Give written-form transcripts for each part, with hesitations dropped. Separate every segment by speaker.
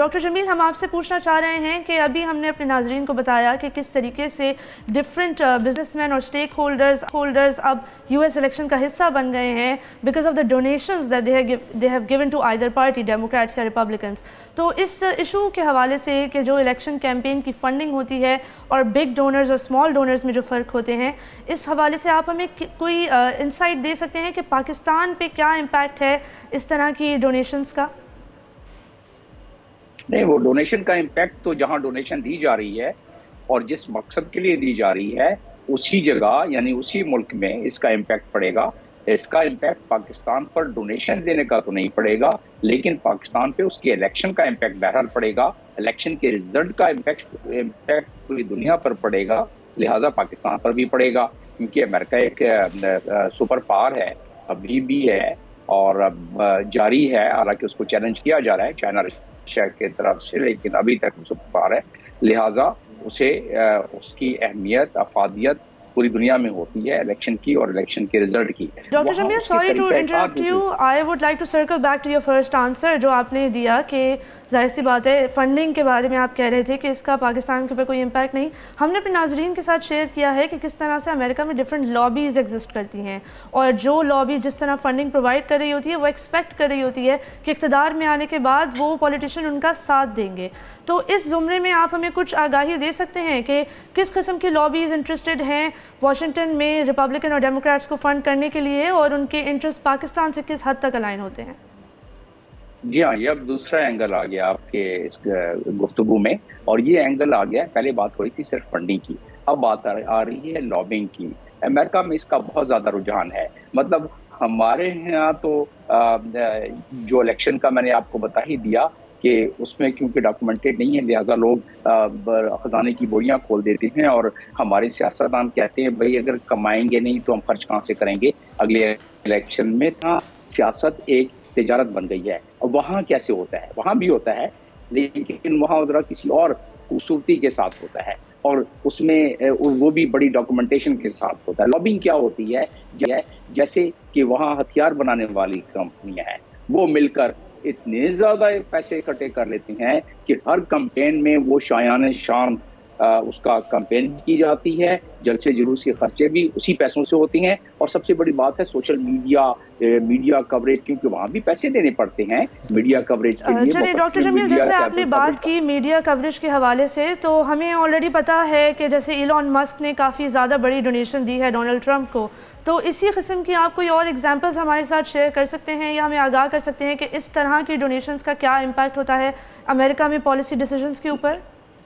Speaker 1: Doctor Jameel, हम आपसे पूछना चाह रहे हैं कि अभी हमने अपने नाजरीन को बताया कि किस तरीके से डिफरेंट बिजनेसमैन और स्टेक होल्डर्स अब यूएस इलेक्शन का हिस्सा बन गए हैं because of the donations that they have given to either party, democrats या रिपब्लिकन्स। तो इस इशू के हवाले से कि जो इलेक्शन कैंपेन की फंडिंग होती है और बिग डोनर्स और स्मॉल डोनर्स में जो फ़र्क होते हैं, इस हवाले से आप हमें कोई इंसाइट दे सकते हैं कि पाकिस्तान पे क्या इम्पैक्ट है इस तरह की डोनेशंस का?
Speaker 2: नहीं, वो डोनेशन का इम्पैक्ट तो जहां डोनेशन दी जा रही है और जिस मकसद के लिए दी जा रही है उसी जगह यानी उसी मुल्क में इसका इम्पैक्ट पड़ेगा। इसका इम्पैक्ट पाकिस्तान पर डोनेशन देने का तो नहीं पड़ेगा, लेकिन पाकिस्तान पे उसके इलेक्शन का इम्पैक्ट बहरहाल पड़ेगा। इलेक्शन के रिजल्ट का इम्पैक्ट पूरी दुनिया पर पड़ेगा, लिहाजा पाकिस्तान पर भी पड़ेगा, क्योंकि अमेरिका एक सुपर पावर है, अभी भी है और जारी है। हालांकि उसको चैलेंज किया जा रहा है चाइना रशिया की तरफ से, लेकिन अभी तक सुपर पावर है। लिहाजा उसे उसकी अहमियत, अफादियत पूरी दुनिया में होती है इलेक्शन की और इलेक्शन के रिजल्ट की।
Speaker 1: Doctor Jameel, sorry to interrupt you, I would like to circle back to your first answer जो आपने दिया कि जाहिर सी बात है फंडिंग के बारे में आप कह रहे थे कि इसका पाकिस्तान के ऊपर कोई इम्पैक्ट नहीं। हमने अपने नाजरीन के साथ शेयर किया है कि किस तरह से अमेरिका में डिफरेंट लॉबीज़ एग्जिस्ट करती हैं और जो लॉबी जिस तरह फंडिंग प्रोवाइड कर रही होती है वो एक्सपेक्ट कर रही होती है कि इक़्तिदार में आने के बाद वो पॉलिटिशियन उनका साथ देंगे। तो इस ज़ुमरे में आप हमें कुछ आगाही दे सकते हैं कि किस किस्म की लॉबीज़ इंटरेस्टेड हैं वाशिंगटन में रिपब्लिकन और डेमोक्रेट्स को फंड करने के लिए और उनके इंटरेस्ट पाकिस्तान से किस हद तक अलाइन होते हैं?
Speaker 2: जी हाँ, ये अब दूसरा एंगल आ गया आपके इस गुफ्तगू में, और ये एंगल आ गया, पहले बात हो रही थी सिर्फ फंडिंग की, अब बात आ रही है लॉबिंग की। अमेरिका में इसका बहुत ज़्यादा रुझान है। मतलब हमारे यहाँ तो जो इलेक्शन का मैंने आपको बता ही दिया कि उसमें क्योंकि डॉक्यूमेंटेड नहीं है, लिहाजा लोग खजाने की बोरियां खोल देते हैं और हमारे सियासतदान कहते हैं भाई अगर कमाएंगे नहीं तो हम खर्च कहाँ से करेंगे। अगले इलेक्शन में था सियासत एक तिजारत बन गई है। और वहाँ कैसे होता है? वहाँ भी होता है, लेकिन वहाँ ज़रा किसी और खूबसूरती के साथ होता है और उसमें वो भी बड़ी डॉक्यूमेंटेशन के साथ होता है। लॉबिंग क्या होती है? जैसे कि वहाँ हथियार बनाने वाली कंपनियां हैं, वो मिलकर इतने ज़्यादा पैसे इकट्ठे कर लेती हैं कि हर कैंपेन में वो शायान शान उसका कैंपेन की जाती है। जलसे जुलूस के खर्चे भी उसी पैसों से होती हैं। और सबसे बड़ी बात है सोशल मीडिया कवरेज, क्योंकि वहाँ भी पैसे देने पड़ते हैं मीडिया कवरेज के लिए।
Speaker 1: चलिए डॉक्टर जमील, जैसे आपने बात की मीडिया कवरेज के हवाले से, तो हमें ऑलरेडी पता है कि जैसे इलॉन मस्क ने काफ़ी ज़्यादा बड़ी डोनेशन दी है डोनाल्ड ट्रंप को, तो इसी किस्म की आप कोई और एग्जांपल्स हमारे साथ शेयर कर सकते हैं या हमें आगाह कर सकते हैं कि इस तरह की डोनेशंस का क्या इम्पैक्ट होता है अमेरिका में पॉलिसी डिसीजंस के ऊपर?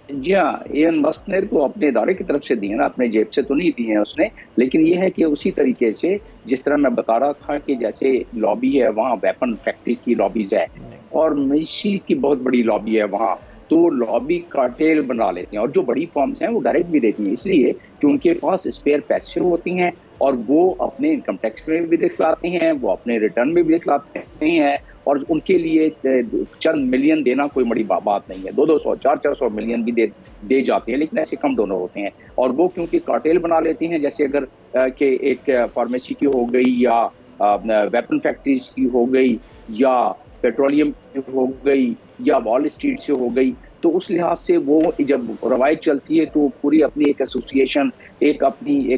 Speaker 2: जी हाँ, इलॉन मस्क ने तो अपने इदारे की तरफ से दी है ना, अपने जेब से तो नहीं दी है उसने। लेकिन ये है कि उसी तरीके से जिस तरह मैं बता रहा था कि जैसे लॉबी है वहाँ वेपन फैक्ट्रीज की लॉबीज है और मशीन की बहुत बड़ी लॉबी है वहाँ, तो लॉबी कार्टेल बना लेते हैं। और जो बड़ी फर्म्स हैं वो डायरेक्ट भी देती हैं, इसलिए कि उनके पास स्पेयर पैसे होती हैं और वो अपने इनकम टैक्स में भी दिखलाते हैं, वो अपने रिटर्न में भी दिखलाते हैं। और उनके लिए चंद मिलियन देना कोई बड़ी बात नहीं है, 200, 400 मिलियन भी दे जाते हैं, लेकिन ऐसे कम डोनर होते हैं। और वो क्योंकि कार्टेल बना लेते हैं, जैसे अगर कि एक फार्मेसी की हो गई या वेपन फैक्ट्रीज की हो गई या पेट्रोलियम की हो गई या वॉल स्ट्रीट से हो गई, तो उस लिहाज से वो जब रवायत चलती है तो पूरी अपनी एक एसोसिएशन, एक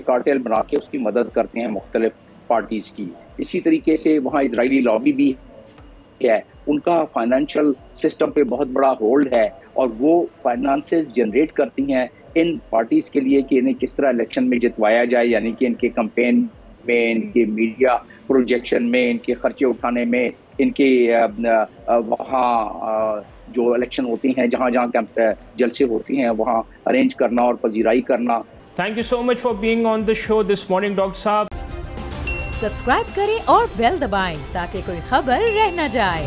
Speaker 2: कार्टेल बना के उसकी मदद करते हैं मुख्तलिफ पार्टीज की। इसी तरीके से वहाँ इजरायली लॉबी भी है, उनका फाइनेंशियल सिस्टम पे बहुत बड़ा होल्ड है और वो फाइनेंसेस जनरेट करती हैं इन पार्टीज के लिए कि इन्हें किस तरह इलेक्शन में जितवाया जाए, यानी कि इनके कैंपेन में, इनके मीडिया प्रोजेक्शन में, इनके खर्चे उठाने में, इनके वहाँ जो इलेक्शन होती हैं जहाँ जहाँ जलसे होती हैं वहाँ अरेंज करना और पजीराई करना।
Speaker 3: Thank you so much for being on the show this morning doctor साहब।
Speaker 4: सब्सक्राइब करें और बेल दबाएं ताकि कोई खबर रह न जाए।